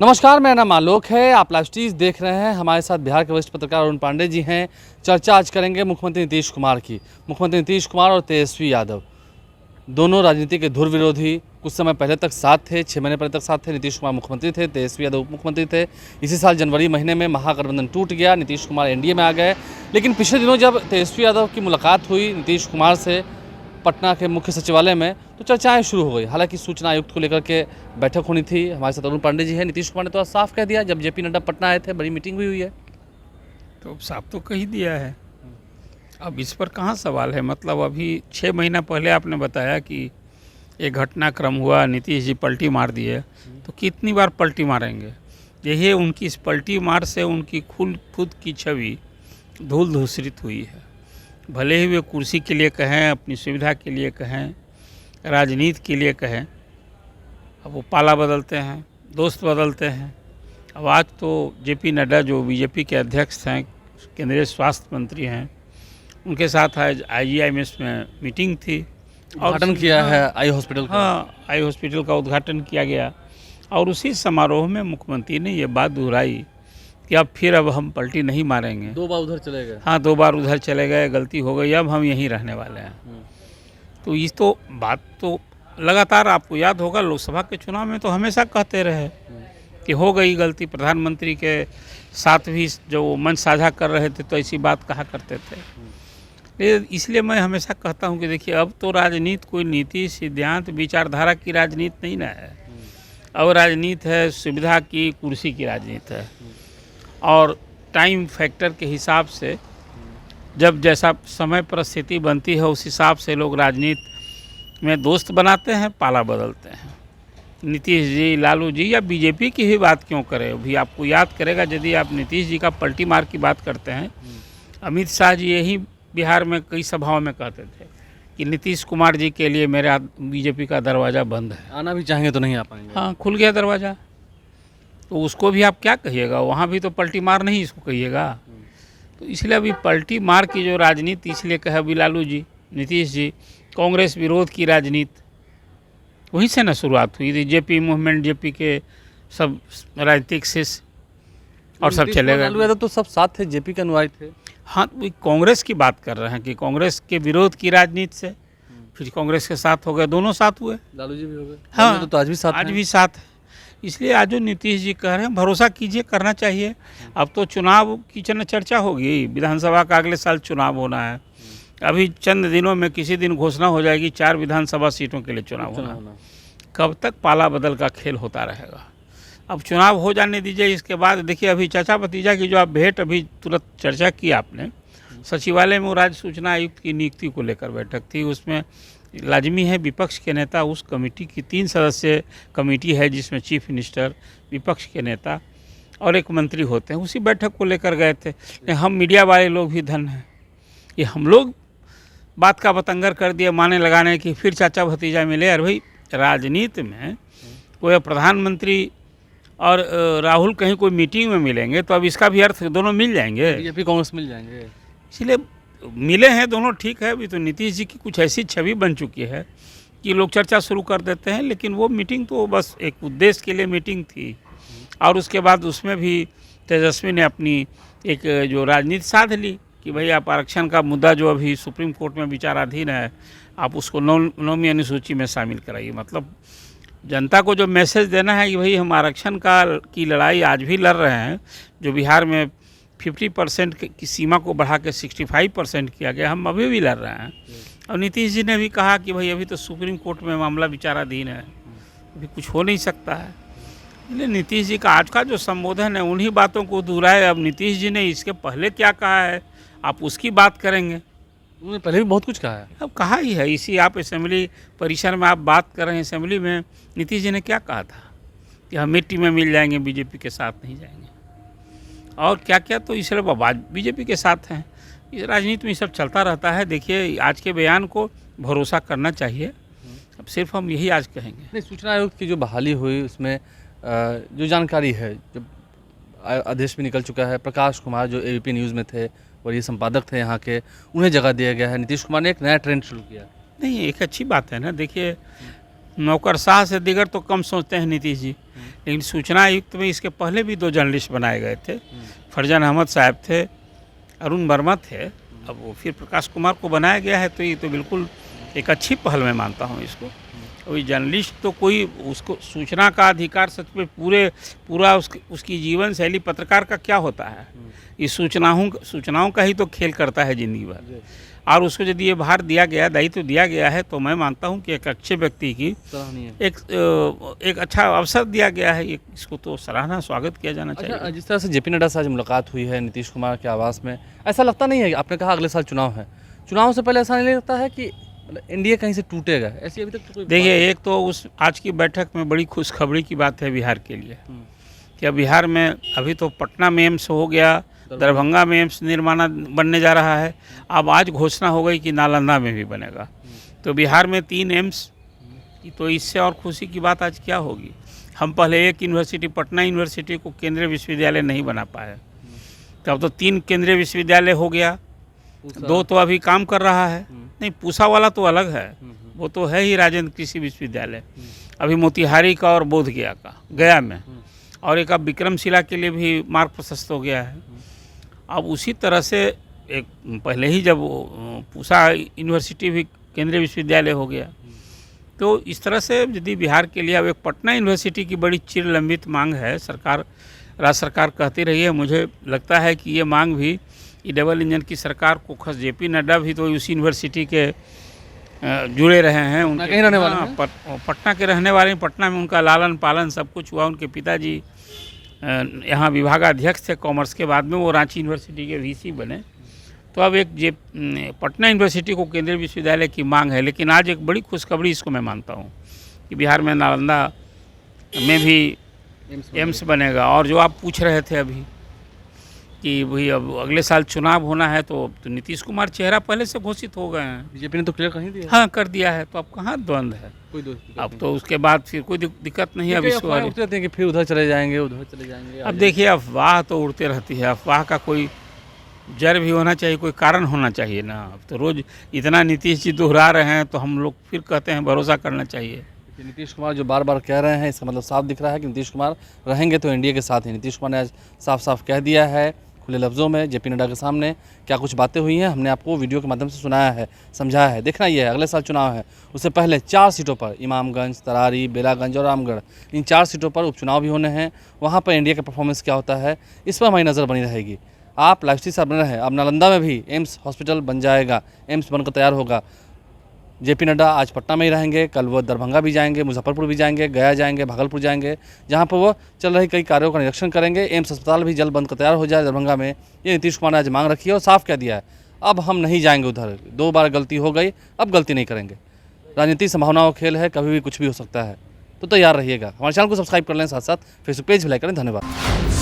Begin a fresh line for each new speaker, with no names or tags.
नमस्कार, मेरा नाम आलोक है। आप लाइव स्टीज देख रहे हैं। हमारे साथ बिहार के वरिष्ठ पत्रकार अरुण पांडे जी हैं। चर्चा आज करेंगे मुख्यमंत्री नीतीश कुमार की। मुख्यमंत्री नीतीश कुमार और तेजस्वी यादव दोनों राजनीति के धुर विरोधी, कुछ समय पहले तक साथ थे, 6 महीने पहले तक साथ थे। नीतीश कुमार मुख्यमंत्री थे, तेजस्वी यादव उप मुख्यमंत्री थे। इसी साल जनवरी महीने में महागठबंधन टूट गया, नीतीश कुमार एनडीए में आ गए। लेकिन पिछले दिनों जब तेजस्वी यादव की मुलाकात हुई नीतीश कुमार से पटना के मुख्य सचिवालय में, तो चर्चाएं शुरू हो गई। हालांकि सूचना आयुक्त को लेकर के बैठक होनी थी। हमारे साथ अरुण पांडे जी हैं। नीतीश कुमार ने तो आज साफ कह दिया, जब जेपी नड्डा पटना आए थे बड़ी मीटिंग भी हुई है।
तो अब साफ तो कह ही दिया है। अब इस पर कहाँ सवाल है। मतलब अभी 6 महीना पहले आपने बताया कि एक घटनाक्रम हुआ, नीतीश जी पलटी मार दिए, तो कितनी बार पलटी मारेंगे। यही उनकी इस पलटी मार से उनकी खुद की छवि धूल धूसरित हुई है। भले ही वे कुर्सी के लिए कहें, अपनी सुविधा के लिए कहें, राजनीति के लिए कहें, अब वो पाला बदलते हैं, दोस्त बदलते हैं। अब आज तो जेपी नड्डा जो बीजेपी के अध्यक्ष हैं, केंद्रीय स्वास्थ्य मंत्री हैं, उनके साथ आज आईजीआईएमएस में मीटिंग थी।
उद्घाटन किया है आई हॉस्पिटल का।
हाँ, आई हॉस्पिटल का उद्घाटन किया गया और उसी समारोह में मुख्यमंत्री ने ये बात दोहराई कि अब हम पलटी नहीं मारेंगे।
2 बार उधर चले गए।
हाँ, 2 बार उधर चले गए, गलती हो गई, अब हम यहीं रहने वाले हैं। तो इस तो बात तो लगातार आपको याद होगा, लोकसभा के चुनाव में तो हमेशा कहते रहे कि हो गई गलती। प्रधानमंत्री के साथ भी जो मंच साझा कर रहे थे तो ऐसी बात कहा करते थे। इसलिए मैं हमेशा कहता हूं कि देखिए, अब तो राजनीति कोई नीति, सिद्धांत, विचारधारा की राजनीति नहीं ना है। अब राजनीति है सुविधा की, कुर्सी की राजनीति है। और टाइम फैक्टर के हिसाब से जब जैसा समय परिस्थिति बनती है, उस हिसाब से लोग राजनीति में दोस्त बनाते हैं, पाला बदलते हैं। नीतीश जी, लालू जी या बीजेपी की ही बात क्यों करें। अभी आपको याद करेगा, यदि आप नीतीश जी का पलटी मार की बात करते हैं, अमित शाह जी यही बिहार में कई सभाओं में कहते थे कि नीतीश कुमार जी के लिए मेरा बीजेपी का दरवाज़ा बंद है,
आना भी चाहेंगे तो नहीं आ पाएंगे।
हाँ, खुल गया दरवाज़ा। तो उसको भी आप क्या कहिएगा, वहाँ भी तो पलटी मार नहीं इसको कहिएगा। तो इसलिए अभी पलटी मार की जो राजनीति, इसलिए कहे अभी लालू जी, नीतीश जी, कांग्रेस विरोध की राजनीति वहीं से न शुरुआत हुई थी। जेपी मूवमेंट, जेपी के सब राजनीतिक शिष्य और सब चले गए।
लालू यादव तो सब साथ थे, जेपी के अनुयायी थे।
हाँ, तो कांग्रेस की बात कर रहे हैं कि कांग्रेस के विरोध की राजनीति से फिर कांग्रेस के साथ हो गए, दोनों साथ हुए।
लालू जी भी हो गए।
हाँ,
तो आज भी साथ
आज भी साथ है। इसलिए आज जो नीतीश जी कह रहे हैं, भरोसा कीजिए, करना चाहिए। अब तो चुनाव की चर्चा होगी, विधानसभा का अगले साल चुनाव होना है। अभी चंद दिनों में किसी दिन घोषणा हो जाएगी 4 विधानसभा सीटों के लिए चुनाव होना। कब तक पाला बदल का खेल होता रहेगा। अब चुनाव हो जाने दीजिए, इसके बाद देखिए। अभी चाचा भतीजा की जो आप भेंट अभी तुरंत चर्चा की आपने, सचिवालय में वो राज्य सूचना आयुक्त की नियुक्ति को लेकर बैठक थी। उसमें लाजमी है विपक्ष के नेता, उस कमेटी की 3 सदस्य कमेटी है जिसमें चीफ मिनिस्टर, विपक्ष के नेता और एक मंत्री होते हैं। उसी बैठक को लेकर गए थे। हम मीडिया वाले लोग भी धन हैं, ये हम लोग बात का बतंगर कर दिए माने लगाने की, फिर चाचा भतीजा मिले। अरे भाई, राजनीति में कोई प्रधानमंत्री और राहुल कहीं कोई मीटिंग में मिलेंगे तो अब इसका भी अर्थ दोनों मिल जाएंगे,
बीजेपी कांग्रेस मिल जाएंगे।
इसलिए मिले हैं दोनों, ठीक है। अभी तो नीतीश जी की कुछ ऐसी छवि बन चुकी है कि लोग चर्चा शुरू कर देते हैं। लेकिन वो मीटिंग तो बस एक उद्देश्य के लिए मीटिंग थी और उसके बाद उसमें भी तेजस्वी ने अपनी एक जो राजनीति साध ली कि भाई आप आरक्षण का मुद्दा जो अभी सुप्रीम कोर्ट में विचाराधीन है, आप उसको 9वीं अनुसूची में शामिल कराइए। मतलब जनता को जो मैसेज देना है कि भाई हम आरक्षण की लड़ाई आज भी लड़ रहे हैं। जो बिहार में 50% की सीमा को बढ़ा के 65% किया गया, हम अभी भी लड़ रहे हैं। और नीतीश जी ने भी कहा कि भाई अभी तो सुप्रीम कोर्ट में मामला विचाराधीन है, अभी कुछ हो नहीं सकता है। इसलिए नीतीश जी का आज का जो संबोधन है, उन्हीं बातों को दोहराए। अब नीतीश जी ने इसके पहले क्या कहा है, आप उसकी बात करेंगे।
उन्होंने पहले भी बहुत कुछ कहा है।
अब कहा ही है, इसी आप असेंबली परिसर में आप बात कर रहे हैं। असेंबली में नीतीश जी ने क्या कहा था कि हम मिट्टी में मिल जाएंगे, बीजेपी के साथ नहीं जाएंगे, और क्या क्या। तो इसलिए आवाज बीजेपी के साथ हैं। इस राजनीति में सब चलता रहता है। देखिए, आज के बयान को भरोसा करना चाहिए। अब सिर्फ हम यही आज कहेंगे।
नहीं, सूचना आयोग की जो बहाली हुई उसमें जो जानकारी है, जब आदेश भी निकल चुका है, प्रकाश कुमार जो एबीपी न्यूज़ में थे और ये संपादक थे यहाँ के, उन्हें जगह दिया गया है। नीतीश कुमार ने एक नया ट्रेंड शुरू किया।
नहीं, एक अच्छी बात है ना। देखिए, नौकरशाह से दिगर तो कम सोचते हैं नीतीश जी। लेकिन सूचना आयुक्त में इसके पहले भी 2 जर्नलिस्ट बनाए गए थे। फरजान अहमद साहब थे, अरुण वर्मा थे, अब वो फिर प्रकाश कुमार को बनाया गया है। तो ये तो बिल्कुल एक अच्छी पहल मैं मानता हूँ इसको। कोई जर्नलिस्ट तो कोई उसको सूचना का अधिकार सच में पूरा उसकी जीवन शैली पत्रकार का क्या होता है, इस सूचनाओं का ही तो खेल करता है ज़िंदगी भर। और उसको यदि ये भार दिया गया, दायित्व दिया गया है, तो मैं मानता हूँ कि एक अच्छे व्यक्ति की एक अच्छा अवसर दिया गया है। इसको तो सराहना, स्वागत किया जाना चाहिए।
अच्छा, जिस तरह से जेपी नड्डा से आज मुलाकात हुई है नीतीश कुमार के आवास में, ऐसा लगता नहीं है, आपने कहा अगले साल चुनाव है, चुनाव से पहले ऐसा नहीं लगता है कि एनडीए कहीं से टूटेगा? ऐसी अभी तक तो कोई
देखिए, एक तो उस आज की बैठक में बड़ी खुशखबरी की बात है बिहार के लिए कि बिहार में अभी तो पटना में एम्स हो गया, दरभंगा में एम्स निर्माण बनने जा रहा है, अब आज घोषणा हो गई कि नालंदा में भी बनेगा। तो बिहार में 3 एम्स, तो इससे और खुशी की बात आज क्या होगी। हम पहले एक यूनिवर्सिटी, पटना यूनिवर्सिटी को केंद्रीय विश्वविद्यालय नहीं बना पाए, तो अब तो 3 केंद्रीय विश्वविद्यालय हो गया, 2 तो अभी काम कर रहा है। नहीं, पूसा वाला तो अलग है, वो तो है ही राजेंद्र कृषि विश्वविद्यालय, अभी मोतिहारी का और बोधगया का गया में, और एक अब विक्रमशिला के लिए भी मार्ग प्रशस्त हो गया है। अब उसी तरह से एक पहले ही जब पूसा यूनिवर्सिटी भी केंद्रीय विश्वविद्यालय हो गया, तो इस तरह से यदि बिहार के लिए अब एक पटना यूनिवर्सिटी की बड़ी चिर लंबित मांग है, राज्य सरकार कहती रही है। मुझे लगता है कि ये मांग भी डबल इंजन की सरकार को, खास जेपी नड्डा भी तो उस यूनिवर्सिटी के जुड़े रहे हैं, उनके
कहीं रहने वाले हैं?
पटना के रहने वाले हैं। पटना में उनका लालन पालन सब कुछ हुआ। उनके पिताजी यहाँ विभागाध्यक्ष थे कॉमर्स के, बाद में वो रांची यूनिवर्सिटी के वीसी बने। तो अब एक पटना यूनिवर्सिटी को केंद्रीय विश्वविद्यालय की मांग है, लेकिन आज एक बड़ी खुशखबरी इसको मैं मानता हूँ कि बिहार में नालंदा में भी एम्स बनेगा। और जो आप पूछ रहे थे अभी कि भाई अब अगले साल चुनाव होना है, तो नीतीश कुमार चेहरा पहले से घोषित हो गए हैं,
बीजेपी ने तो क्लियर कहीं दिया।
हाँ, कर दिया है, तो अब कहाँ द्वंद्व है।
कोई दोस्त
अब तो उसके बाद फिर कोई दिक्कत नहीं है। अब इसको
उठते रहते हैं कि फिर उधर चले जाएंगे, उधर चले जाएंगे।
अब देखिए, अफवाह तो उड़ते रहती है, अफवाह का कोई जड़ भी होना चाहिए, कोई कारण होना चाहिए ना। अब तो रोज़ इतना नीतीश जी दोहरा रहे हैं, तो हम लोग फिर कहते हैं भरोसा करना चाहिए।
नीतीश कुमार जो बार बार कह रहे हैं, इसका मतलब साफ दिख रहा है कि नीतीश कुमार रहेंगे तो एनडीए के साथ ही। नीतीश कुमार ने आज साफ साफ कह दिया है खुले लफ्ज़ों में जेपी नड्डा के सामने क्या कुछ बातें हुई हैं, हमने आपको वीडियो के माध्यम से सुनाया है, समझाया है। देखना ये है, अगले साल चुनाव है, उससे पहले 4 सीटों पर, इमामगंज, तरारी, बेलागंज और रामगढ़, इन 4 सीटों पर उपचुनाव भी होने हैं। वहाँ पर एनडीए का परफॉर्मेंस क्या होता है, इस पर हमारी नज़र बनी रहेगी। आप लाइव स्ट्रीम से बने रहें। अब नालंदा में भी एम्स हॉस्पिटल बन जाएगा, एम्स बनकर तैयार होगा। जेपी नड्डा आज पटना में ही रहेंगे, कल वो दरभंगा भी जाएंगे, मुजफ्फरपुर भी जाएंगे, गया जाएंगे, भागलपुर जाएंगे, जहां पर वो चल रही कई कार्यों का निरीक्षण करेंगे। एम्स अस्पताल भी जल्द बनकर तैयार हो जाए दरभंगा में, ये नीतीश कुमार ने आज मांग रखी है और साफ कह दिया है अब हम नहीं जाएंगे उधर। 2 बार गलती हो गई, अब गलती नहीं करेंगे। राजनीति संभावनाओं का खेल है, कभी भी कुछ भी हो सकता है, तो तैयार रहिएगा। हमारे चैनल को सब्सक्राइब कर लें, साथ साथ फेसबुक पेज भी लाइक करें। धन्यवाद।